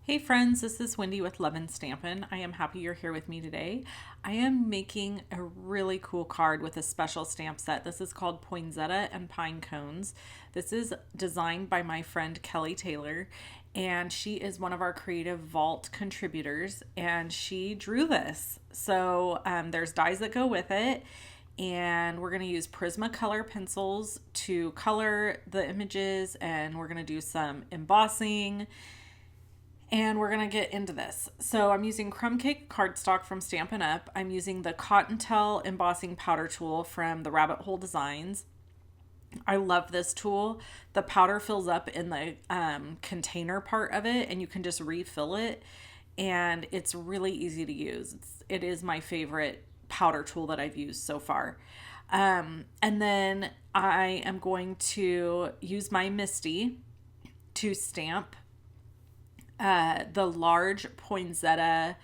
Hey friends, this is Wendy with STAMPIN. I am happy you're here with me today. I am making a really cool card with a special stamp set. This is called Poinsettia and Pine Cones. This is designed by my friend Kelly Taylor, and she is one of our Creative Vault contributors, and she drew this. So there's dies that go with it, and we're going to use Prismacolor pencils to color the images, and we're going to do some embossing. And we're going to get into this. So I'm using crumb cake cardstock from Stampin' Up. I'm using the Cottontail embossing powder tool from the Rabbit Hole Designs. I love this tool. The powder fills up in the container part of it, and you can just refill it. And it's really easy to use. It is my favorite powder tool that I've used so far. And then I am going to use my Misty to stamp the large poinsettia,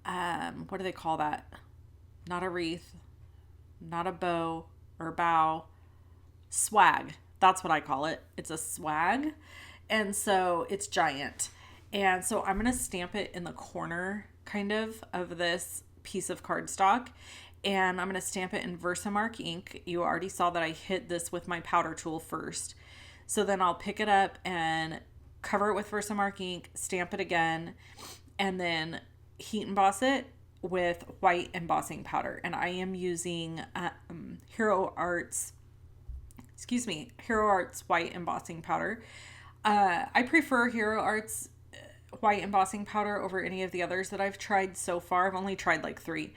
what do they call that? Not a wreath, not a bow or bow, swag. That's what I call it. It's a swag. And so it's giant. And so I'm going to stamp it in the corner of this piece of cardstock. And I'm going to stamp it in Versamark ink. You already saw that I hit this with my powder tool first. So then I'll pick it up and cover it with Versamark ink, stamp it again, and then heat emboss it with white embossing powder. And I am using Hero Arts white embossing powder. I prefer Hero Arts white embossing powder over any of the others that I've tried so far. I've only tried like 3.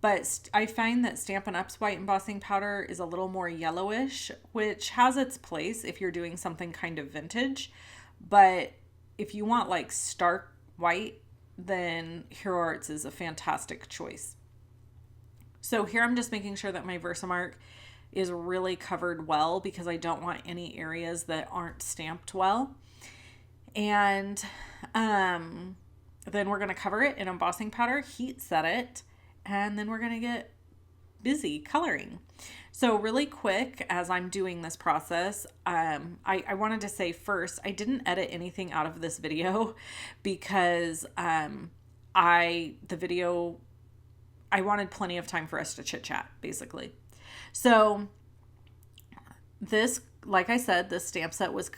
But I find that Stampin' Up's white embossing powder is a little more yellowish, which has its place if you're doing something kind of vintage. But if you want like stark white, then Hero Arts is a fantastic choice. So here I'm just making sure that my Versamark is really covered well because I don't want any areas that aren't stamped well. And then we're going to cover it in embossing powder, heat set it, and then we're going to get busy coloring. So really quick, as I'm doing this process, I wanted to say first, I didn't edit anything out of this video because I wanted plenty of time for us to chit chat, basically. So this, like I said, this stamp set was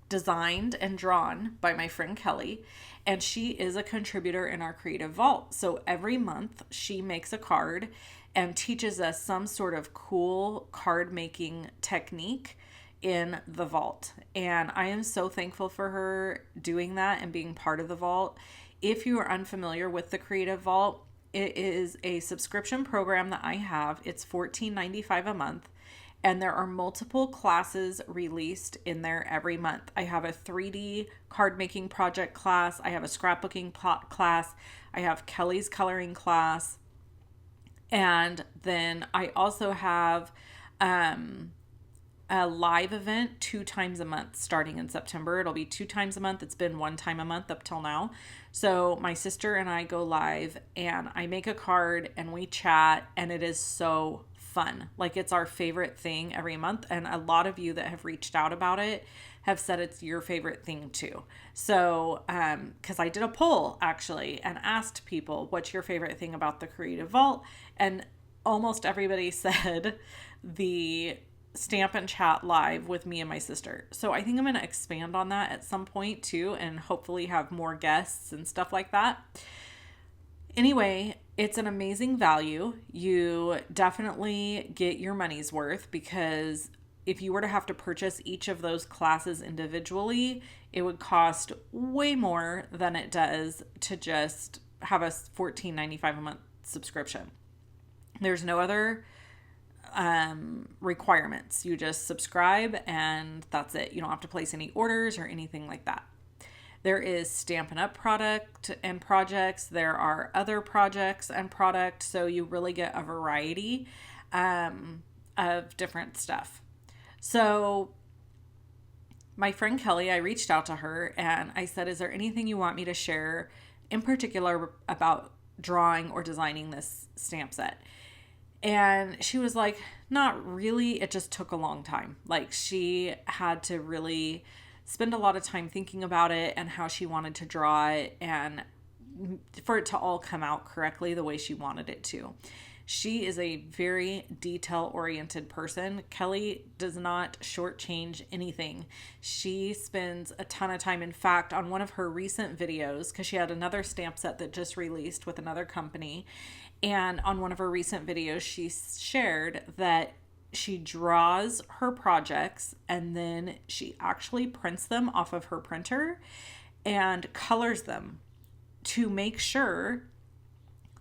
designed and drawn by my friend Kelly, and she is a contributor in our Creative Vault. So every month she makes a card and teaches us some sort of cool card making technique in the vault. And I am so thankful for her doing that and being part of the vault. If you are unfamiliar with the Creative Vault, it is a subscription program that I have. It's $14.95 a month. And there are multiple classes released in there every month. I have a 3D card making project class. I have a scrapbooking class. I have Kelly's coloring class. And then I also have a live event 2 times a month starting in September. It'll be 2 times a month. It's been 1 time a month up till now. So my sister and I go live and I make a card and we chat, and it is so fun. Like, it's our favorite thing every month. And a lot of you that have reached out about it have said it's your favorite thing too. So, because I did a poll actually and asked people, what's your favorite thing about the Creative Vault? And almost everybody said the stamp and chat live with me and my sister. So I think I'm going to expand on that at some point too, and hopefully have more guests and stuff like that. Anyway, it's an amazing value. You definitely get your money's worth, because if you were to have to purchase each of those classes individually, it would cost way more than it does to just have a $14.95 a month subscription. There's no other requirements. You just subscribe and that's it. You don't have to place any orders or anything like that. There is Stampin' Up product and projects. There are other projects and products. So you really get a variety of different stuff. So my friend Kelly, I reached out to her and I said, is there anything you want me to share in particular about drawing or designing this stamp set? And she was like, not really. It just took a long time. Like, she had to really spend a lot of time thinking about it and how she wanted to draw it and for it to all come out correctly the way she wanted it to. She is a very detail-oriented person. Kelly does not shortchange anything. She spends a ton of time. In fact, on one of her recent videos, because she had another stamp set that just released with another company, and on one of her recent videos, she shared that she draws her projects and then she actually prints them off of her printer and colors them to make sure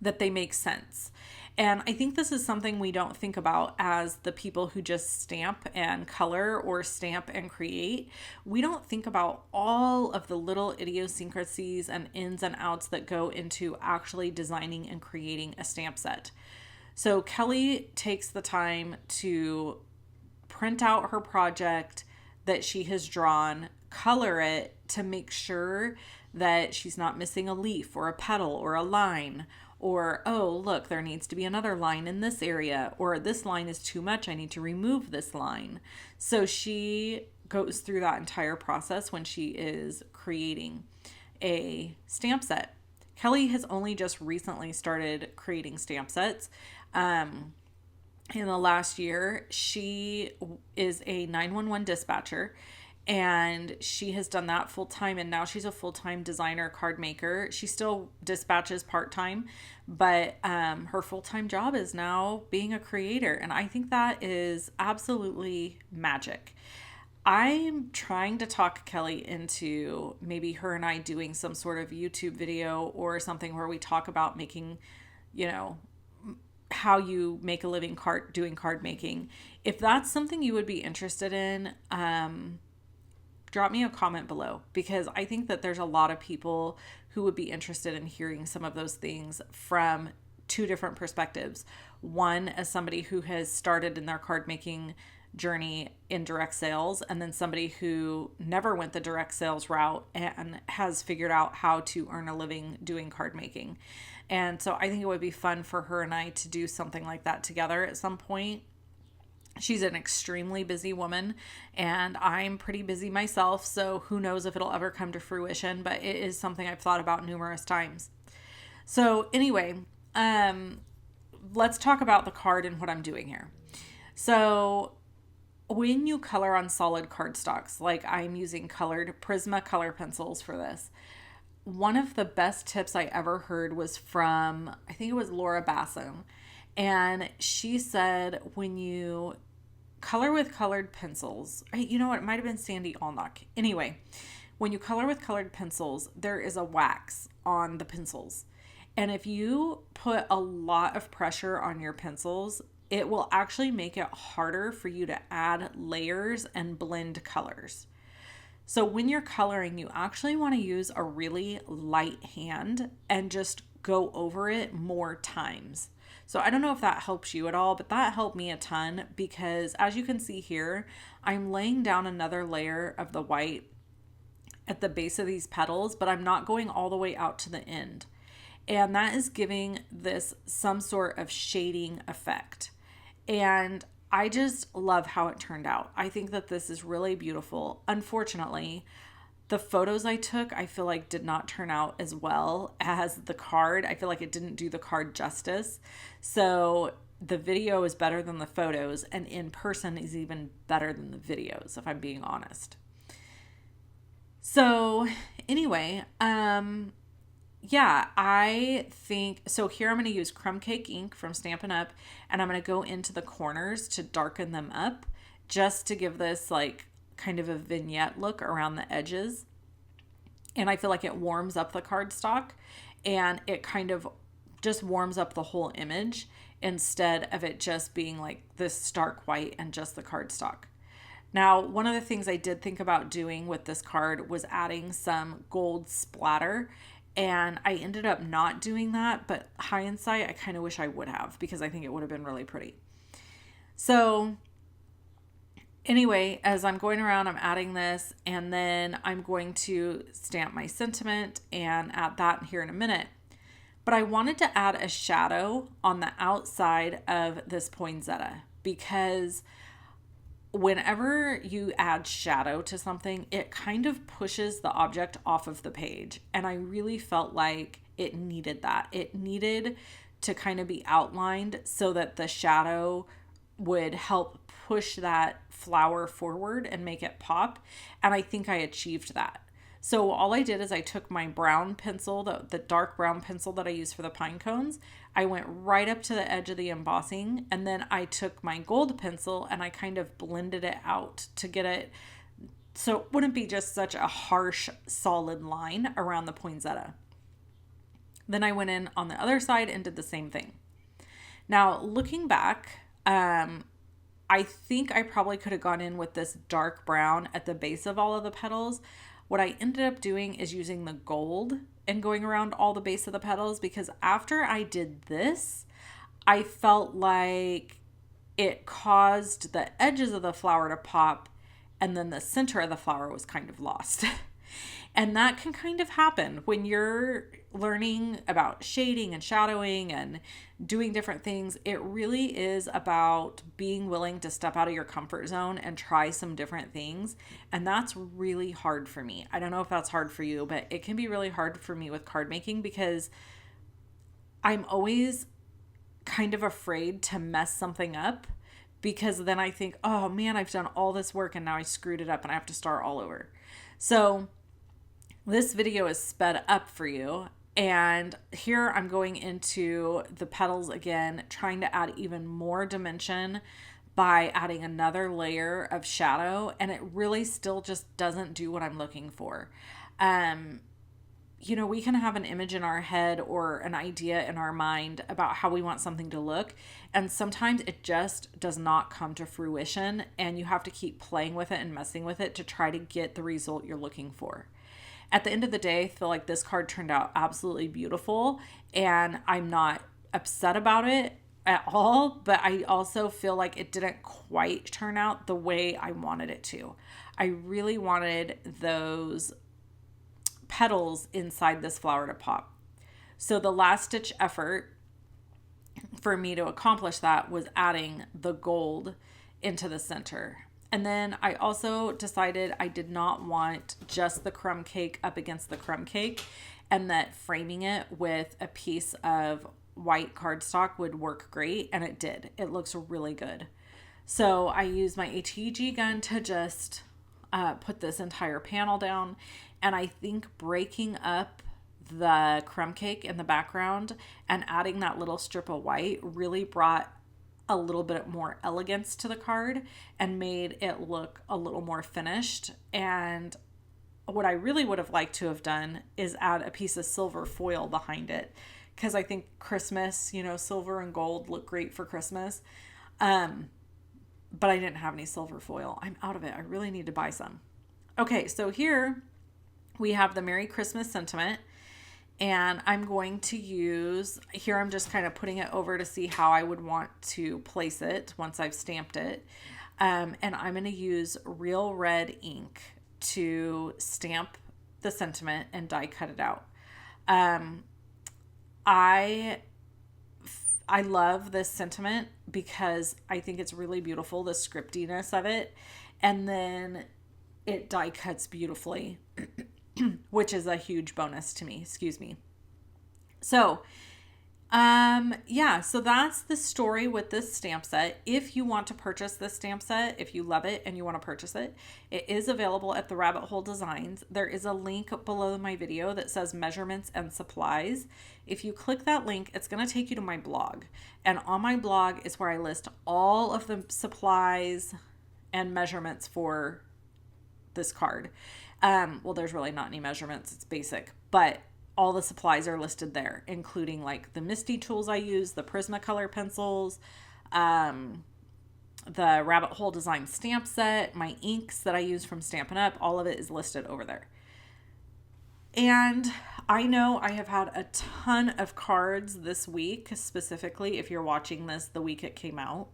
that they make sense. And I think this is something we don't think about as the people who just stamp and color or stamp and create. We don't think about all of the little idiosyncrasies and ins and outs that go into actually designing and creating a stamp set. So Kelly takes the time to print out her project that she has drawn, color it to make sure that she's not missing a leaf or a petal or a line, or, oh, look, there needs to be another line in this area, or this line is too much, I need to remove this line. So she goes through that entire process when she is creating a stamp set. Kelly has only just recently started creating stamp sets. In the last year, she is a 911 dispatcher, and she has done that full time, and now she's a full-time designer card maker. She still dispatches part-time, but her full-time job is now being a creator, and I think that is absolutely magic. I'm trying to talk Kelly into maybe her and I doing some sort of YouTube video or something where we talk about making, how you make a living doing card making. If that's something you would be interested in, drop me a comment below, because I think that there's a lot of people who would be interested in hearing some of those things from two different perspectives. One, as somebody who has started in their card making journey in direct sales, and then somebody who never went the direct sales route and has figured out how to earn a living doing card making. And so I think it would be fun for her and I to do something like that together at some point. She's an extremely busy woman, and I'm pretty busy myself, so who knows if it'll ever come to fruition, but it is something I've thought about numerous times. So anyway, let's talk about the card and what I'm doing here. So when you color on solid cardstocks, like I'm using colored Prisma color pencils for this, one of the best tips I ever heard was from, I think it was Laura Bassam, and she said when you color with colored pencils, you know what, it might have been Sandy Allnock. Anyway, when you color with colored pencils, there is a wax on the pencils. And if you put a lot of pressure on your pencils, it will actually make it harder for you to add layers and blend colors. So when you're coloring, you actually want to use a really light hand and just go over it more times. So I don't know if that helps you at all, but that helped me a ton, because as you can see here, I'm laying down another layer of the white at the base of these petals, but I'm not going all the way out to the end. And that is giving this some sort of shading effect. And I just love how it turned out. I think that this is really beautiful. Unfortunately, the photos I took, I feel like did not turn out as well as the card. I feel like it didn't do the card justice. So the video is better than the photos, and in person is even better than the videos, if I'm being honest. So anyway, yeah, I think, so here I'm going to use crumb cake ink from Stampin' Up, and I'm going to go into the corners to darken them up just to give this like kind of a vignette look around the edges. And I feel like it warms up the cardstock, and it kind of just warms up the whole image instead of it just being like this stark white and just the cardstock. Now, one of the things I did think about doing with this card was adding some gold splatter, and I ended up not doing that, but hindsight, I kind of wish I would have, because I think it would have been really pretty. So anyway, as I'm going around, I'm adding this, and then I'm going to stamp my sentiment and add that here in a minute. But I wanted to add a shadow on the outside of this poinsettia, because whenever you add shadow to something, it kind of pushes the object off of the page. And I really felt like it needed that. It needed to kind of be outlined so that the shadow would help push that flower forward and make it pop. And I think I achieved that. So all I did is I took my brown pencil, the dark brown pencil that I use for the pine cones. I went right up to the edge of the embossing, and then I took my gold pencil and I kind of blended it out to get it so it wouldn't be just such a harsh, solid line around the poinsettia. Then I went in on the other side and did the same thing. Now, looking back, I think I probably could have gone in with this dark brown at the base of all of the petals. What I ended up doing is using the gold and going around all the base of the petals, because after I did this, I felt like it caused the edges of the flower to pop, and then the center of the flower was kind of lost. And that can kind of happen when you're learning about shading and shadowing and doing different things. It really is about being willing to step out of your comfort zone and try some different things. And that's really hard for me. I don't know if that's hard for you, but it can be really hard for me with card making because I'm always kind of afraid to mess something up, because then I think, oh man, I've done all this work and now I screwed it up and I have to start all over. So this video is sped up for you. And here I'm going into the petals again, trying to add even more dimension by adding another layer of shadow. And it really still just doesn't do what I'm looking for. We can have an image in our head or an idea in our mind about how we want something to look. And sometimes it just does not come to fruition. And you have to keep playing with it and messing with it to try to get the result you're looking for. At the end of the day, I feel like this card turned out absolutely beautiful, and I'm not upset about it at all, but I also feel like it didn't quite turn out the way I wanted it to. I really wanted those petals inside this flower to pop. So the last ditch effort for me to accomplish that was adding the gold into the center. And then I also decided I did not want just the crumb cake up against the crumb cake, and that framing it with a piece of white cardstock would work great, and it did. It looks really good. So I used my ATG gun to just put this entire panel down, and I think breaking up the crumb cake in the background and adding that little strip of white really brought a little bit more elegance to the card and made it look a little more finished. And what I really would have liked to have done is add a piece of silver foil behind it, because I think Christmas, silver and gold look great for Christmas. But I didn't have any silver foil. I'm out of it. I really need to buy some. Okay, so here we have the Merry Christmas sentiment. And I'm going to use, here I'm just kind of putting it over to see how I would want to place it once I've stamped it. And I'm going to use real red ink to stamp the sentiment and die cut it out. I love this sentiment because I think it's really beautiful, the scriptiness of it. And then it die cuts beautifully. Which is a huge bonus to me. Excuse me. So, so that's the story with this stamp set. If you want to purchase this stamp set, if you love it and you want to purchase it, it is available at the Rabbit Hole Designs. There is a link below my video that says measurements and supplies. If you click that link, it's going to take you to my blog. And on my blog is where I list all of the supplies and measurements for this card. There's really not any measurements. It's basic, but all the supplies are listed there, including like the Misty tools I use, the Prismacolor pencils, the Rabbit Hole Design stamp set, my inks that I use from Stampin' Up. All of it is listed over there. And I know I have had a ton of cards this week, specifically if you're watching this the week it came out.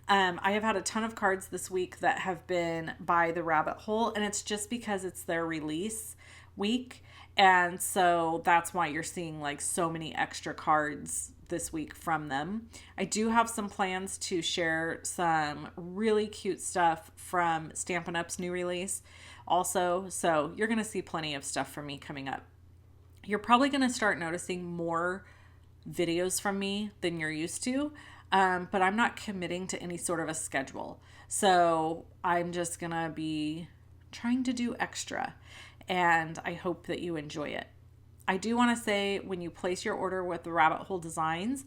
I have had a ton of cards this week that have been by the Rabbit Hole, and it's just because it's their release week. And so that's why you're seeing like so many extra cards this week from them. I do have some plans to share some really cute stuff from Stampin' Up's new release also. So you're going to see plenty of stuff from me coming up. You're probably going to start noticing more videos from me than you're used to, but I'm not committing to any sort of a schedule. So I'm just going to be trying to do extra, and I hope that you enjoy it. I do want to say, when you place your order with the Rabbit Hole Designs,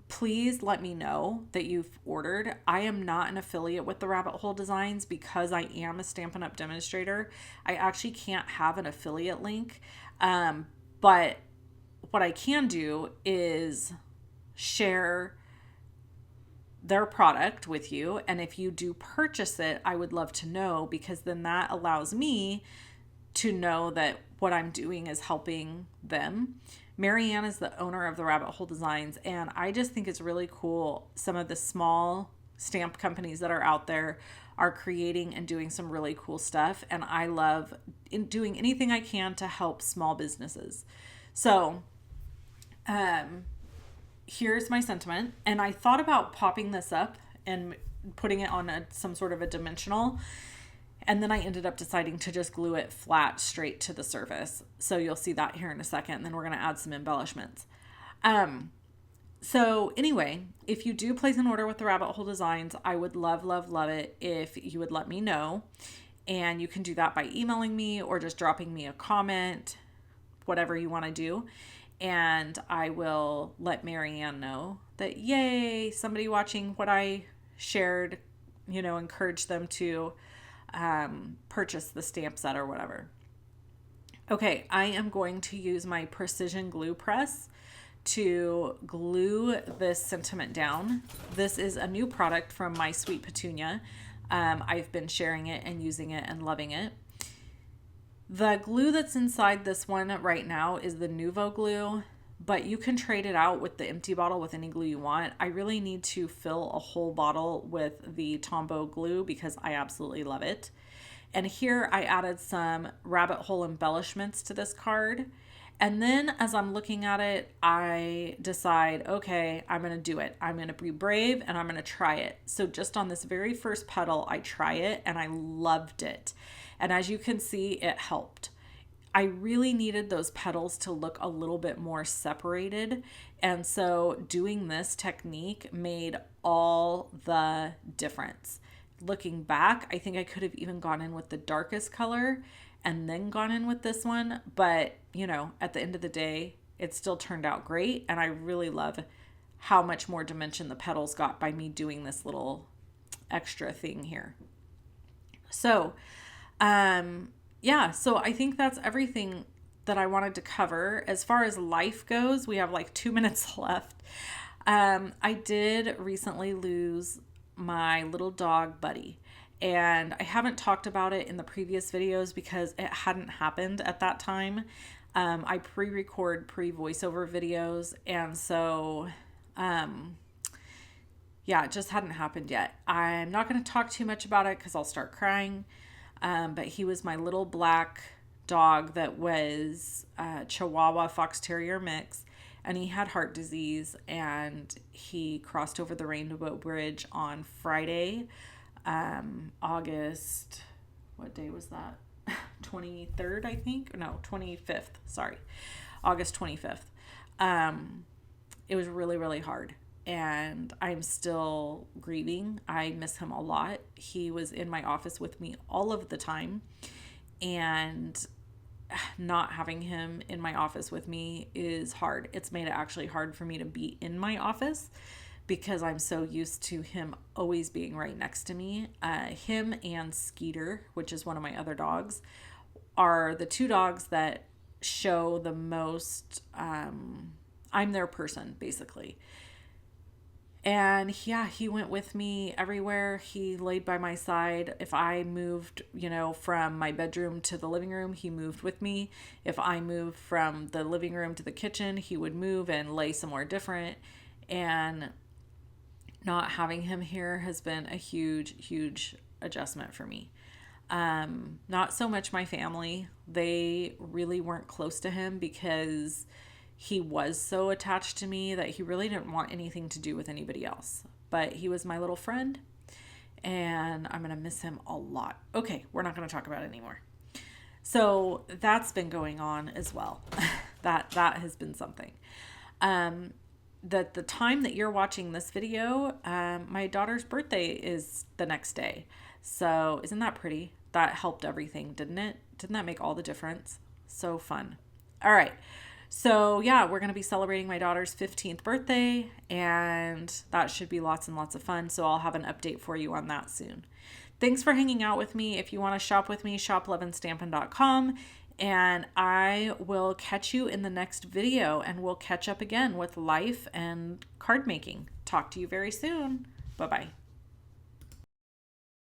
please let me know that you've ordered. I am not an affiliate with the Rabbit Hole Designs because I am a Stampin' Up! Demonstrator. I actually can't have an affiliate link, but what I can do is share their product with you. And if you do purchase it, I would love to know, because then that allows me to know that what I'm doing is helping them. Marianne is the owner of the Rabbit Hole Designs, and I just think it's really cool. Some of the small stamp companies that are out there are creating and doing some really cool stuff, and I love doing anything I can to help small businesses. So here's my sentiment, and I thought about popping this up and putting it on some sort of a dimensional, and then I ended up deciding to just glue it flat straight to the surface. So you'll see that here in a second, and then we're going to add some embellishments. So anyway, if you do place an order with the Rabbit Hole Designs, I would love, love, love it if you would let me know. And you can do that by emailing me or just dropping me a comment, whatever you want to do. And I will let Marianne know that, yay, somebody watching what I shared, encourage them to purchase the stamp set or whatever. Okay, I am going to use my precision glue press to glue this sentiment down. This is a new product from My Sweet Petunia. I've been sharing it and using it and loving it. The glue that's inside this one right now is the Nuvo glue, but you can trade it out with the empty bottle with any glue you want. I really need to fill a whole bottle with the Tombow glue because I absolutely love it. And here I added some rabbit hole embellishments to this card. And then as I'm looking at it, I decide, okay, I'm going to do it. I'm going to be brave and I'm going to try it. So just on this very first petal, I try it and I loved it. And as you can see, it helped. I really needed those petals to look a little bit more separated. And so doing this technique made all the difference. Looking back, I think I could have even gone in with the darkest color and then gone in with this one. But, at the end of the day, it still turned out great. And I really love how much more dimension the petals got by me doing this little extra thing here. So, so I think that's everything that I wanted to cover. As far as life goes, we have like 2 minutes left. I did recently lose my little dog, Buddy. And I haven't talked about it in the previous videos because it hadn't happened at that time. I pre-record pre-voiceover videos. And so, it just hadn't happened yet. I'm not going to talk too much about it because I'll start crying. But he was my little black dog that was a Chihuahua Fox Terrier mix. And he had heart disease, and he crossed over the Rainbow Bridge on Friday, August, what day was that? 23rd, I think? No, 25th. Sorry. August 25th. It was really, really hard. And I'm still grieving. I miss him a lot. He was in my office with me all of the time. And not having him in my office with me is hard. It's made it actually hard for me to be in my office because I'm so used to him always being right next to me. Him and Skeeter, which is one of my other dogs, are the two dogs that show the most, I'm their person, basically. And he went with me everywhere. He laid by my side. If I moved, from my bedroom to the living room, he moved with me. If I moved from the living room to the kitchen, he would move and lay somewhere different. And not having him here has been a huge, huge adjustment for me. Not so much my family. They really weren't close to him because he was so attached to me that he really didn't want anything to do with anybody else. But he was my little friend, and I'm going to miss him a lot. Okay, we're not going to talk about it anymore. So that's been going on as well. that has been something. The time that you're watching this video, my daughter's birthday is the next day. So isn't that pretty? That helped everything, didn't it? Didn't that make all the difference? So fun. All right. So yeah, we're going to be celebrating my daughter's 15th birthday, and that should be lots and lots of fun. So I'll have an update for you on that soon. Thanks for hanging out with me. If you want to shop with me, shoploveandstampin.com. And I will catch you in the next video, and we'll catch up again with life and card making. Talk to you very soon. Bye-bye.